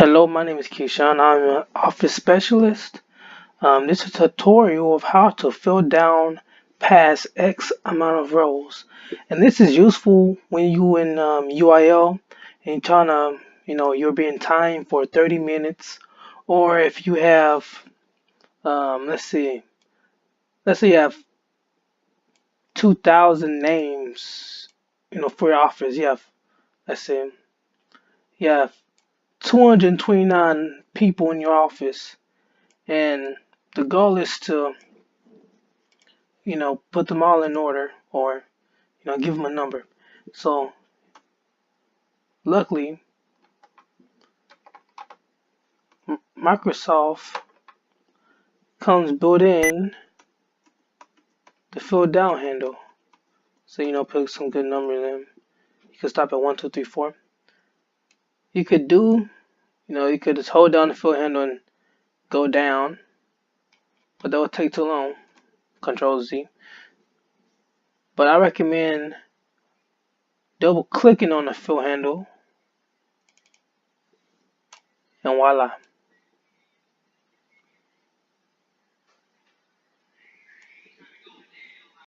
Hello, my name is Keyshawn. I'm an office specialist. This is a tutorial of how to fill down past X amount of rows. And this is useful when you in UIL and you're trying to, you're being timed for 30 minutes. Or if you have, let's say you have 2,000 names, for your office. Let's say, you have 229 people in your office, and the goal is to put them all in order, or give them a number. So luckily Microsoft comes built in the fill down handle, so put some good numbers in. You can stop at 1 2 3 4. You could you could just hold down the fill handle and go down, but that would take too long. Control Z. But I recommend double clicking on the fill handle, and voila,